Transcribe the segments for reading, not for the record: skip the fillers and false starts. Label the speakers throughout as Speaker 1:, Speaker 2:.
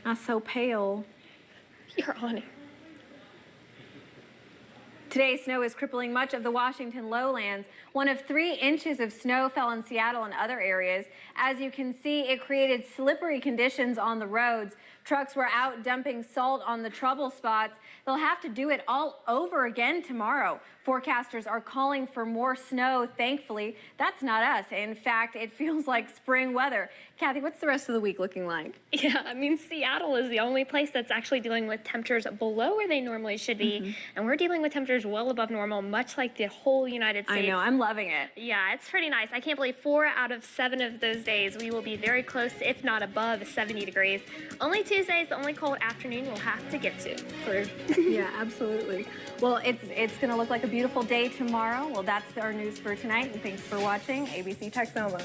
Speaker 1: That's so pale.
Speaker 2: You're on it.
Speaker 1: Today, snow is crippling much of the Washington lowlands. 1 of 3 inches of snow fell in Seattle and other areas. As you can see, it created slippery conditions on the roads. Trucks were out dumping salt on the trouble spots. They'll have to do it all over again tomorrow. Forecasters are calling for more snow. Thankfully, that's not us. In fact, it feels like spring weather. Kathy, what's the rest of the week looking like?
Speaker 2: Yeah, I mean, Seattle is the only place that's actually dealing with temperatures below where they normally should be. And we're dealing with temperatures well above normal, much like the whole United States.
Speaker 1: I know, I'm loving it.
Speaker 2: Yeah, it's pretty nice. I can't believe 4 out of 7 of those days we will be very close, if not above 70 degrees. Only Tuesday is the only cold afternoon we'll have to get to.
Speaker 1: Yeah, absolutely. Well, it's going to look like a beautiful day tomorrow. Well, that's our news for tonight, and thanks for watching ABC Texoma.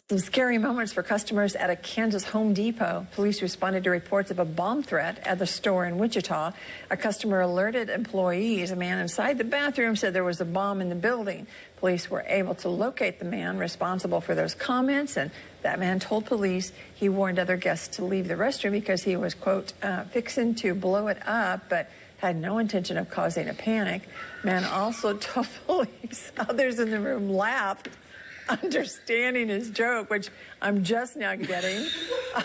Speaker 3: Some scary moments for customers at a Kansas Home Depot. Police responded to reports of a bomb threat at the store in Wichita. A customer alerted employees. A man inside the bathroom said there was a bomb in the building. Police were able to locate the man responsible for those comments, and that man told police he warned other guests to leave the restroom because he was, quote, fixing to blow it up, but had no intention of causing a panic. Man also told police others in the room laughed, understanding his joke, which I'm just now getting.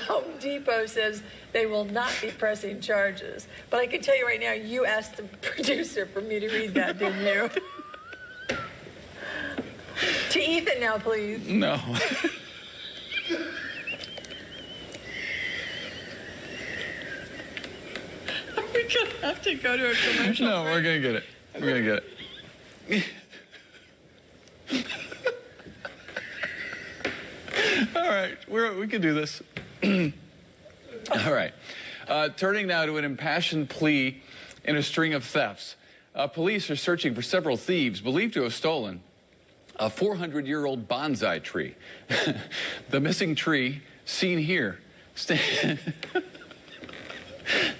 Speaker 3: Home Depot says they will not be pressing charges. But I can tell you right now, you asked the producer for me to read that, didn't you? To Ethan now, please.
Speaker 4: No.
Speaker 3: Are we going to have to go to a commercial?
Speaker 4: No, we're going to get it. We're going to get it. All right, we can do this. All right. Turning now to an impassioned plea in a string of thefts. Police are searching for several thieves believed to have stolen a 400-year-old bonsai tree. The missing tree, seen here,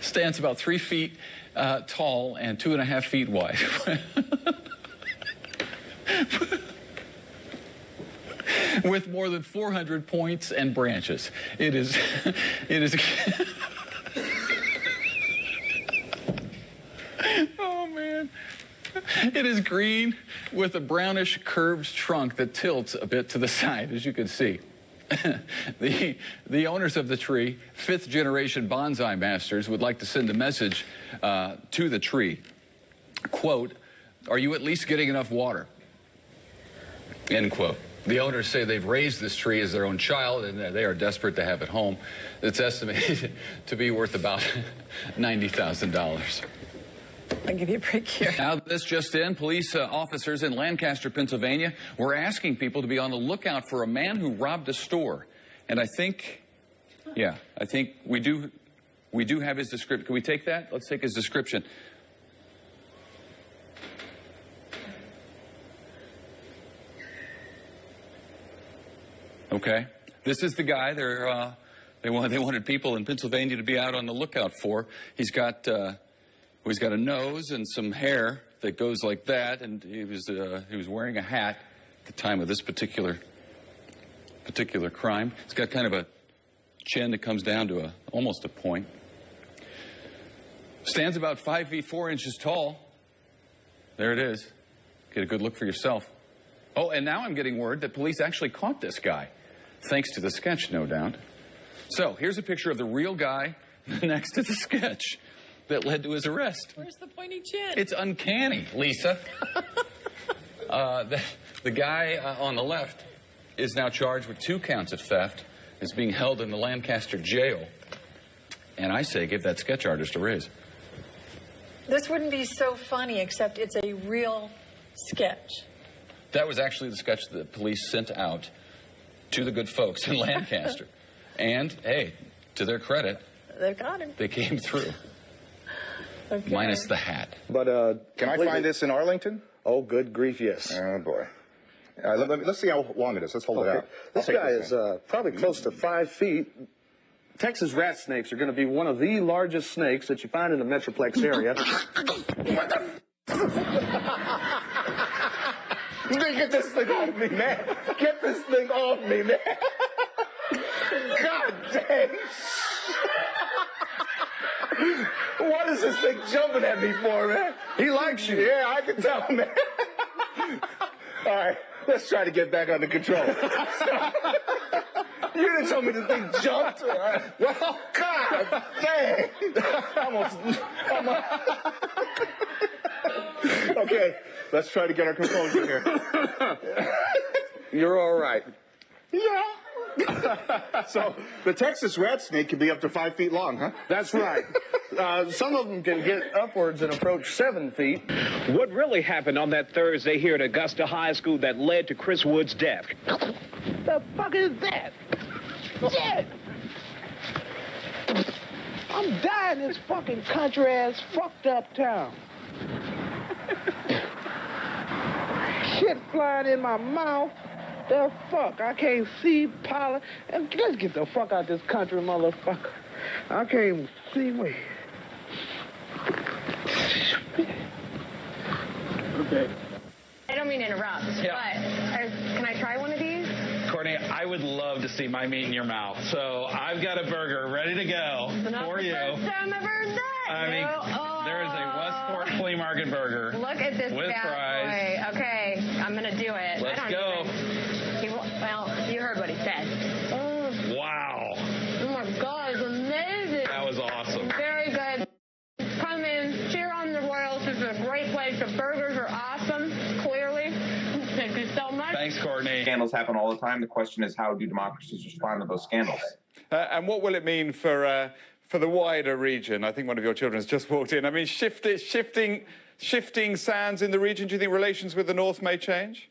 Speaker 4: stands about 3 feet tall and 2.5 feet wide. With more than 400 points and branches. It is oh man. It is green with a brownish curved trunk that tilts a bit to the side, as you can see. The owners of the tree, 5th generation bonsai masters, would like to send a message to the tree. Quote, "Are you at least getting enough water?" End quote. The owners say they've raised this tree as their own child, and they are desperate to have it home. It's estimated to be worth about $90,000.
Speaker 3: I'll give you a break here.
Speaker 4: Now, this just in, police officers in Lancaster, Pennsylvania, were asking people to be on the lookout for a man who robbed a store. And I think we do have his description. Can we take that? Let's take his description. Okay, this is the guy they wanted people in Pennsylvania to be out on the lookout for. He's got a nose and some hair that goes like that, and he was wearing a hat at the time of this particular crime. He's got kind of a chin that comes down to almost a point. Stands about 5 feet 4 inches tall. There it is. Get a good look for yourself. Oh, and now I'm getting word that police actually caught this guy. Thanks to the sketch, no doubt. So, here's a picture of the real guy next to the sketch that led to his arrest.
Speaker 3: Where's the pointy chin?
Speaker 4: It's uncanny, Lisa. The guy on the left is now charged with 2 counts of theft. Is being held in the Lancaster jail. And I say give that sketch artist a raise.
Speaker 3: This wouldn't be so funny, except it's a real sketch.
Speaker 4: That was actually the sketch that the police sent out to the good folks in Lancaster. And, hey, to their credit,
Speaker 3: They've got him.
Speaker 4: they came through.
Speaker 3: Okay.
Speaker 4: Minus the hat.
Speaker 5: But
Speaker 6: Can I find this in Arlington?
Speaker 5: Oh, good grief, yes.
Speaker 6: Oh, boy. Let's see how long it is. Let's hold it out.
Speaker 5: This guy is probably close to 5 feet. Texas rat snakes are going to be one of the largest snakes that you find in the Metroplex area.
Speaker 6: Get this thing off me, man. Get this thing off me, man. God dang.
Speaker 5: thing jumping at me for, man? He likes you.
Speaker 6: Yeah, I can tell, man. All right, let's try to get back under control.
Speaker 5: You didn't tell me the thing jumped.
Speaker 6: Well, God dang. Okay, let's try to get our composure here.
Speaker 5: You're all right.
Speaker 6: Yeah. So the Texas rat snake can be up to 5 feet long, huh?
Speaker 5: That's right. Some of them can get upwards and approach 7 feet.
Speaker 7: What really happened on that Thursday here at Augusta High School that led to Chris Wood's death?
Speaker 8: The fuck is that? Shit! I'm dying in this fucking country-ass fucked up town. Shit flying in my mouth. The fuck? I can't see pollen. Let's get the fuck out this country, motherfucker. I can't even see me.
Speaker 9: Okay.
Speaker 10: I don't mean to interrupt, but can I try one of these?
Speaker 4: Courtney, I would love to see my meat in your mouth. So I've got a burger ready to go for you.
Speaker 10: First time I've heard that.
Speaker 4: I mean, there is a Westport Flea Market burger.
Speaker 10: Look at this
Speaker 4: with
Speaker 10: bad
Speaker 4: fries.
Speaker 10: boy. Okay, I'm gonna do it.
Speaker 4: Let's go.
Speaker 10: Well, you heard what he said.
Speaker 4: Wow.
Speaker 10: Oh my God, it's amazing.
Speaker 4: That was awesome.
Speaker 10: Very good. Come in, cheer on the Royals. This is a great place. The burgers are awesome, clearly. Thank you so much.
Speaker 4: Thanks, Courtney.
Speaker 11: Scandals happen all the time. The question is, how do democracies respond to those scandals?
Speaker 12: And what will it mean for the wider region? I think one of your children has just walked in. I mean, shifting sands in the region. Do you think relations with the North may change?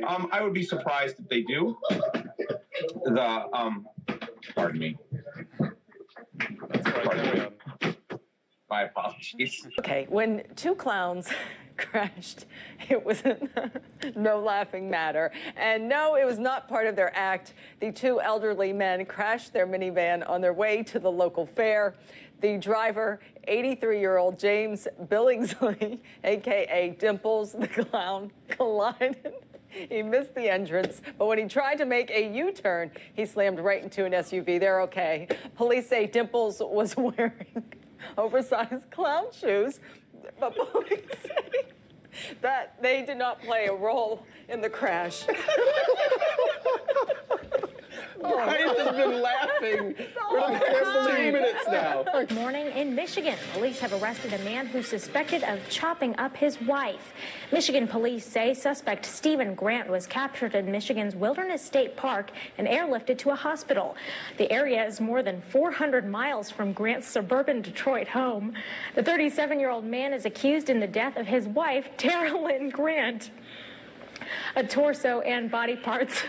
Speaker 11: I would be surprised if they do. Pardon me. My apologies.
Speaker 13: Okay, when two clowns crashed, it was no laughing matter. And no, it was not part of their act. The two elderly men crashed their minivan on their way to the local fair. The driver, 83-year-old James Billingsley, a.k.a. Dimples the Clown, collided. He missed the entrance, but when he tried to make a U-turn, he slammed right into an SUV. They're okay. Police say Dimples was wearing oversized clown shoes, but police say that they did not play a role in the crash.
Speaker 5: Brian has been laughing for the past 2 minutes now.
Speaker 14: Morning in Michigan, police have arrested a man who's suspected of chopping up his wife. Michigan police say suspect Stephen Grant was captured in Michigan's Wilderness State Park and airlifted to a hospital. The area is more than 400 miles from Grant's suburban Detroit home. The 37-year-old man is accused in the death of his wife, Tara Lynn Grant. A torso and body parts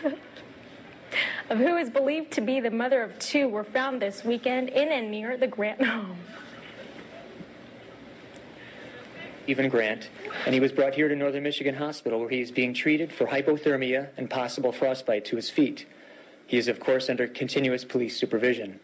Speaker 14: of who is believed to be the mother of two were found this weekend in and near the Grant home.
Speaker 15: Stephen Grant, and he was brought here to Northern Michigan Hospital where he is being treated for hypothermia and possible frostbite to his feet. He is, of course, under continuous police supervision.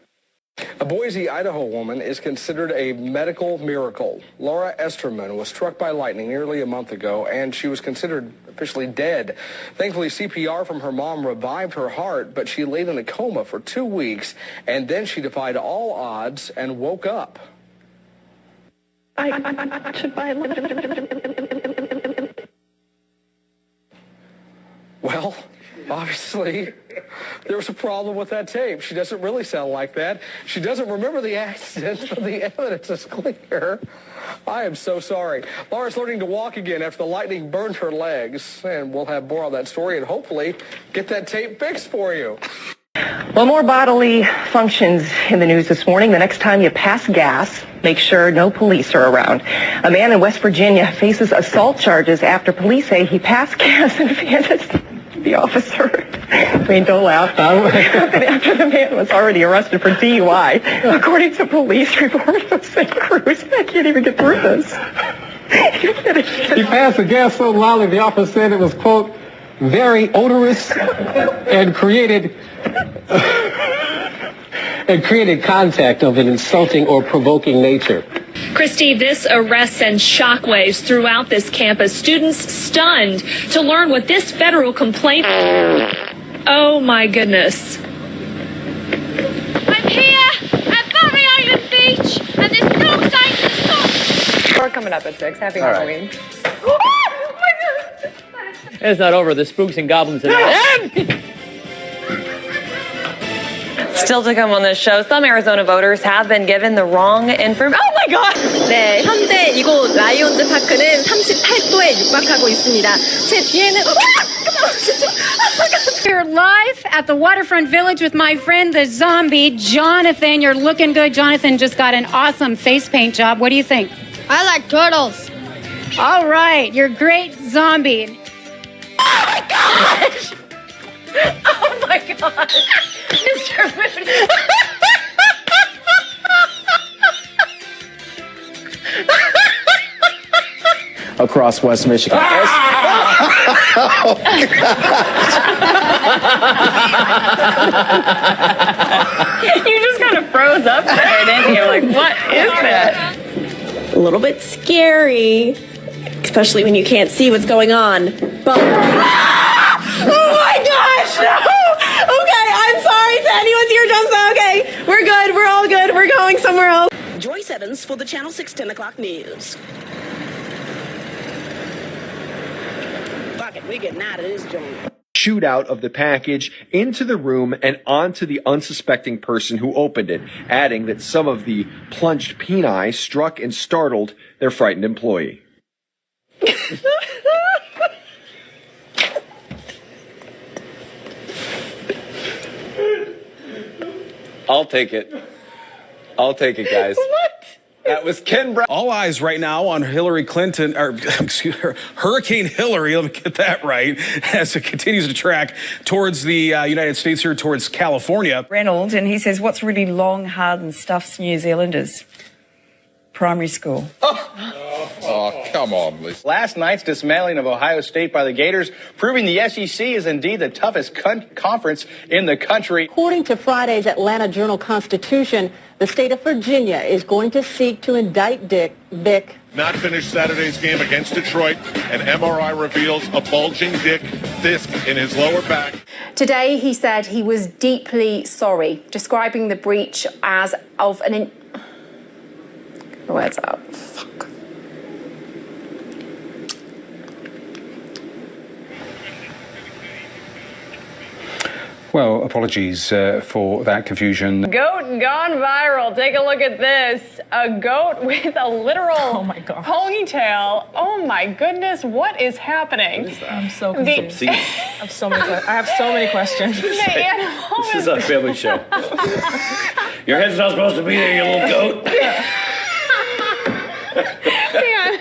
Speaker 16: A Boise, Idaho woman is considered a medical miracle. Laura Esterman was struck by lightning nearly a month ago, and she was considered officially dead. Thankfully, CPR from her mom revived her heart, but she laid in a coma for 2 weeks, and then she defied all odds and woke up. Well, obviously, there was a problem with that tape. She doesn't really sound like that. She doesn't remember the accident, but the evidence is clear. I am so sorry. Laura's learning to walk again after the lightning burned her legs, and we'll have more on that story and hopefully get that tape fixed for you.
Speaker 17: Well, more bodily functions in the news this morning. The next time you pass gas, make sure no police are around. A man in West Virginia faces assault charges after police say he passed gas and handed the officer. I mean, don't laugh. After the man was already arrested for DUI, according to police reports of St. Cruz. I can't even get through this.
Speaker 18: He passed the gas so loudly, the officer said it was, quote, very odorous and created contact of an insulting or provoking nature.
Speaker 19: Christy, this arrest sends shockwaves throughout this campus. Students stunned to learn what this federal complaint... Oh, my goodness.
Speaker 2: I'm here at Barry Island Beach, and there's no sign
Speaker 13: More coming up at 6. Happy
Speaker 9: All right.
Speaker 13: Halloween.
Speaker 9: It's not over. The spooks and goblins are
Speaker 20: Still to come on this show, some Arizona voters have been given the wrong information. Oh my God!
Speaker 21: 네, 현재 이곳 라이온즈 파크는 38도에 육박하고 있습니다. 제 뒤에는
Speaker 22: We're live at the waterfront village with my friend, the zombie, Jonathan. You're looking good. Jonathan just got an awesome face paint job. What do you think?
Speaker 21: I like turtles.
Speaker 22: All right, you're great zombie.
Speaker 21: Oh my gosh! Oh my gosh! Mr. Moody.
Speaker 9: across West Michigan.
Speaker 20: You just kind of froze up there, didn't you? Like, what is that?
Speaker 21: A little bit scary, especially when you can't see what's going on. But oh my gosh, no! Okay, I'm sorry to anyone's eardrums. Okay, we're good. We're all good. We're going somewhere else.
Speaker 23: Joyce Evans for the Channel 6 10 o'clock news. Fuck it, we're getting out of this joint.
Speaker 24: Shootout of the package into the room and onto the unsuspecting person who opened it, adding that some of the plunged peni struck and startled their frightened employee.
Speaker 25: I'll take it. I'll take it, guys.
Speaker 21: What?
Speaker 25: That was Ken Brown.
Speaker 26: All eyes right now on Hillary Clinton, or excuse her, Hurricane Hillary, let me get that right, as it continues to track towards the United States here, towards California.
Speaker 27: Reynolds, and he says, what's really long, hard and stuffs New Zealanders? Primary school.
Speaker 28: Oh, come on, Liz. Last night's dismantling of Ohio State by the Gators, proving the SEC is indeed the toughest conference in the country.
Speaker 29: According to Friday's Atlanta Journal-Constitution, the state of Virginia is going to seek to indict Vic.
Speaker 30: Not finished Saturday's game against Detroit. An MRI reveals a bulging disc in his lower back.
Speaker 31: Today, he said he was deeply sorry, describing the breach as of an... Words out. Fuck.
Speaker 32: Well, apologies for that confusion.
Speaker 13: Goat gone viral. Take a look at this. A goat with a literal ponytail. Oh my goodness, what is happening? What is that? I'm so confused. I have so many questions. The animal
Speaker 33: This is a family show. Your head's not supposed to be there, you little goat.
Speaker 13: Man,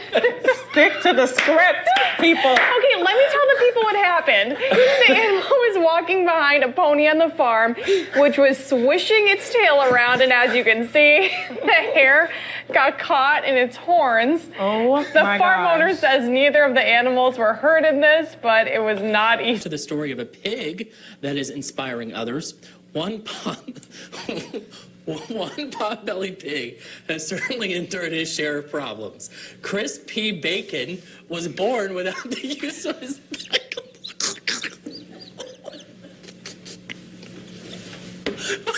Speaker 13: stick to the script, people. Okay, let me tell the people what happened. The animal was walking behind a pony on the farm, which was swishing its tail around, and as you can see, the hair got caught in its horns. Oh, the farm owner says neither of the animals were hurt in this, but it was not easy.
Speaker 34: To the story of a pig that is inspiring others. One pot-bellied pig has certainly endured his share of problems. Chris P. Bacon was born without the use of his back.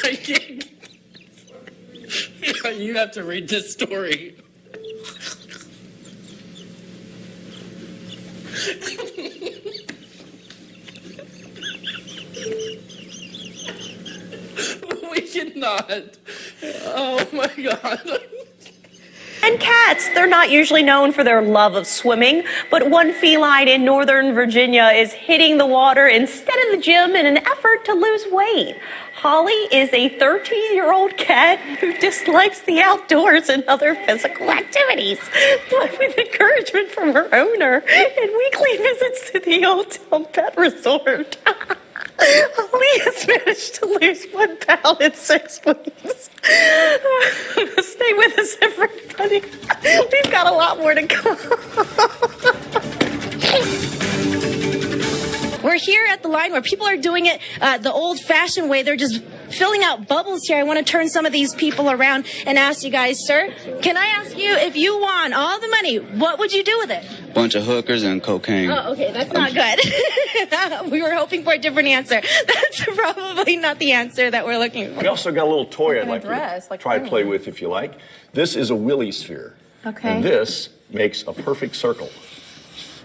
Speaker 34: I can't. You have to read this story. We cannot. Oh my God.
Speaker 35: And cats, they're not usually known for their love of swimming, but one feline in Northern Virginia is hitting the water instead of the gym in an effort to lose weight. Holly is a 13-year-old cat who dislikes the outdoors and other physical activities, but with encouragement from her owner and weekly visits to the Old Town Pet Resort. Holly has managed to lose 1 pound in 6 weeks. Stay with us, everybody. We've got a lot more to come.
Speaker 21: We're here at the line where people are doing it the old-fashioned way. They're just filling out bubbles here. I want to turn some of these people around and ask you guys, sir, can I ask you, if you won all the money, what would you do with it?
Speaker 36: Bunch of hookers and cocaine.
Speaker 21: Oh, okay, that's not good. We were hoping for a different answer. That's probably not the answer that we're looking for.
Speaker 37: We also got a little toy I'd like to try to play with if you like. This is a Willy sphere.
Speaker 31: Okay.
Speaker 30: And this makes a perfect circle.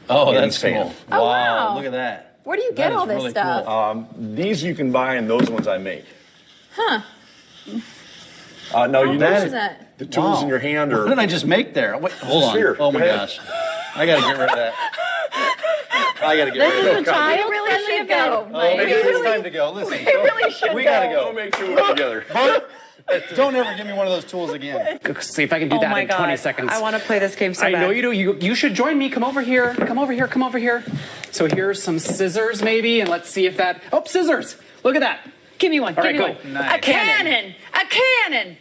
Speaker 33: Oh,
Speaker 30: in
Speaker 33: that's
Speaker 30: fan.
Speaker 33: cool.
Speaker 31: Oh, wow.
Speaker 33: Look at that.
Speaker 31: Where do you get all this stuff?
Speaker 30: These you can buy, and those ones I make.
Speaker 31: Huh.
Speaker 30: No, you
Speaker 31: What
Speaker 30: know
Speaker 31: is that?
Speaker 30: the tools in your hand are.
Speaker 33: What did I just make there? Wait, hold on.
Speaker 30: Here,
Speaker 33: Oh my
Speaker 30: go ahead.
Speaker 33: gosh. I gotta get rid of that. I gotta get rid of
Speaker 31: This is a
Speaker 33: that.
Speaker 31: child friendly event.
Speaker 33: Oh, maybe it's time to go. Listen,
Speaker 31: We really should
Speaker 33: we gotta
Speaker 31: go.
Speaker 33: go.
Speaker 30: We'll make sure we're together.
Speaker 33: Don't ever give me one of those tools again.
Speaker 9: See if I can do that in 20 seconds.
Speaker 27: I want to play this game so
Speaker 9: I
Speaker 27: bad.
Speaker 9: know you do. You should join me. Come over here. Come over here. Come over here. So here's some scissors, maybe, and let's see if that. Oh, scissors! Look at that.
Speaker 27: Give me one.
Speaker 9: All
Speaker 27: Give me
Speaker 9: right,
Speaker 27: one.
Speaker 9: go.
Speaker 33: Nice.
Speaker 27: A cannon. A cannon.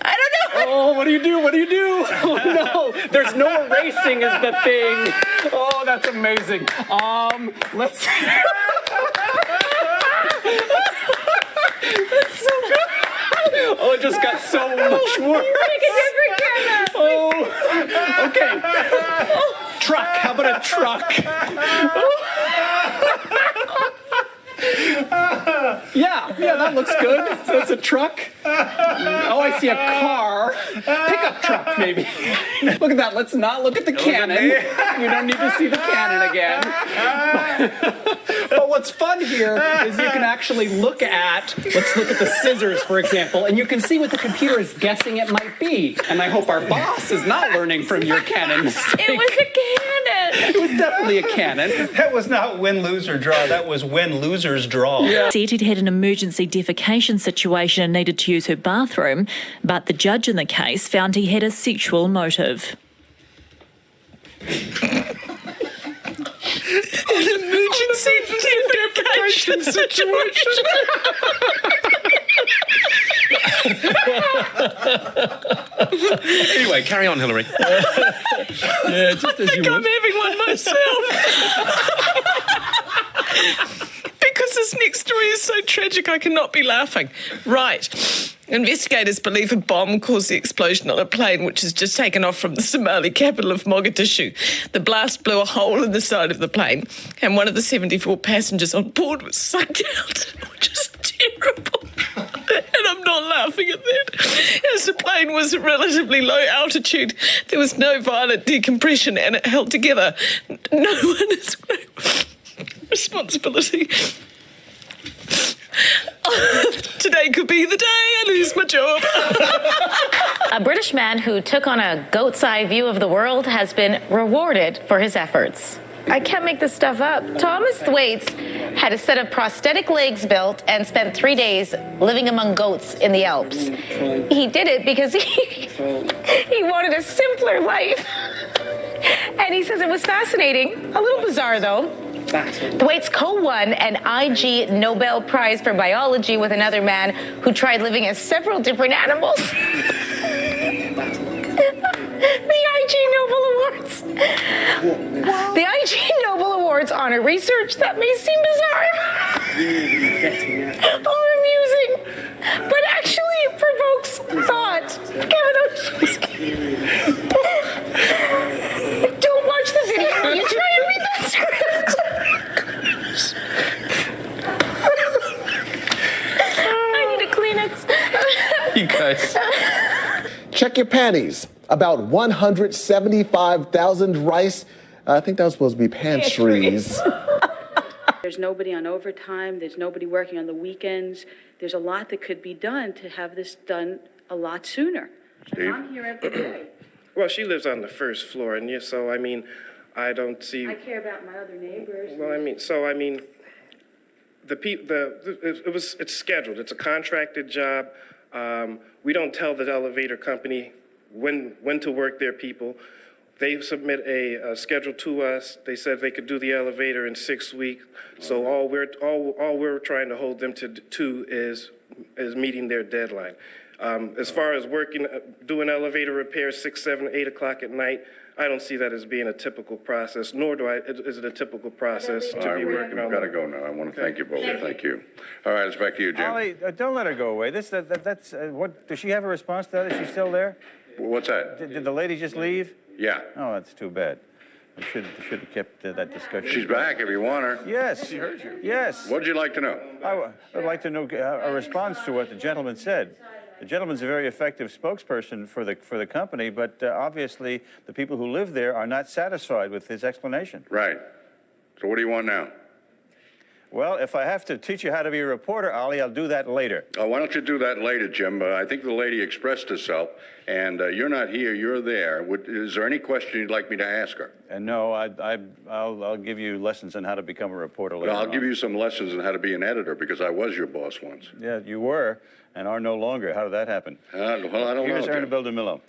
Speaker 27: I don't know.
Speaker 9: Oh, what do you do? What do you do? Oh no! There's no erasing is the thing. Oh, that's amazing. Let's see. That's so good. Oh, it just got so much worse. Oh, okay. Truck. How about a truck? Yeah, that looks good. That's a truck. Oh, I see a car. Pickup truck, maybe. Look at that. Let's not look at the cannon. We don't need to see the cannon again. But what's fun here is you can actually look at, let's look at the scissors, for example, and you can see what the computer is guessing it might be. And I hope our boss is not learning from your cannon mistake.
Speaker 27: It was a cannon.
Speaker 9: It was definitely a cannon.
Speaker 33: That was not win, lose, or draw. That was win, losers, draw.
Speaker 9: Yeah.
Speaker 1: Said he'd had an emergency defecation situation and needed to use her bathroom, but the judge in the case found he had a sexual motive.
Speaker 27: An emergency defecation situation.
Speaker 33: Anyway, carry on, Hillary. Yeah, just as you
Speaker 27: I'm having one myself. Because this next story is so tragic, I cannot be laughing. Right. Investigators believe a bomb caused the explosion on a plane which has just taken off from the Somali capital of Mogadishu. The blast blew a hole in the side of the plane, and one of the 74 passengers on board was sucked out, which is terrible. And I'm not laughing at that. As the plane was at relatively low altitude, there was no violent decompression, and it held together. No one has responsibility. Today could be the day I lose my job.
Speaker 3: A British man who took on a goat's eye view of the world has been rewarded for his efforts. I can't make this stuff up. Thomas Thwaites had a set of prosthetic legs built and spent 3 days living among goats in the Alps. He did it because he wanted a simpler life. And he says it was fascinating, a little bizarre though. Thwaites co-won an IG Nobel Prize for Biology with another man who tried living as several different animals. The IG Nobel Awards. The IG Nobel Awards honor research that may seem bizarre or amusing, but actually provokes thought. Don't watch the video. You try and read that script. I need a Kleenex.
Speaker 33: You guys.
Speaker 4: Check your panties. About 175,000 rice. I think that was supposed to be pantries.
Speaker 5: There's nobody on overtime. There's nobody working on the weekends. There's a lot that could be done to have this done a lot sooner.
Speaker 6: Steve?
Speaker 5: I'm here every day.
Speaker 6: Well, she lives on the first floor, and so, I mean, I don't see...
Speaker 5: I care about my other neighbors.
Speaker 6: Well, I mean, it's scheduled. It's a contracted job. We don't tell the elevator company when to work their people. They submit a schedule to us. They said they could do the elevator in 6 weeks. So all we're trying to hold them to is meeting their deadline. As far as doing elevator repairs 6, 7, 8 o'clock at night, I don't see that as being a typical process, nor is it a typical process to be working on.
Speaker 30: We've got to go now. I want to thank you both. Thank you. All right, it's back to you, Jim.
Speaker 7: Ollie, don't let her go away. That's what. Does she have a response to that? Is she still there?
Speaker 30: What's that?
Speaker 7: Did the lady just leave?
Speaker 30: Yeah.
Speaker 7: Oh, that's too bad. We should have kept that discussion.
Speaker 30: She's back if you want her.
Speaker 7: Yes. She heard you. Yes.
Speaker 30: What'd you like to know?
Speaker 7: I would like to know a response to what the gentleman said. The gentleman's a very effective spokesperson for the company, but obviously the people who live there are not satisfied with his explanation.
Speaker 2: Right. So what do you want now?
Speaker 7: Well, if I have to teach you how to be a reporter, Ollie, I'll do that later.
Speaker 2: Oh, why don't you do that later, Jim? I think the lady expressed herself, and you're not here, you're there. Is there any question you'd like me to ask her?
Speaker 7: And no, I'll give you lessons on how to become a reporter later.
Speaker 2: Well, I'll
Speaker 7: on.
Speaker 2: give you some lessons on how to be an editor, because I was your boss once.
Speaker 7: Yeah, you were, and are no longer. How did that happen?
Speaker 2: Well, I don't know.
Speaker 7: Here's Erna Bildemillo.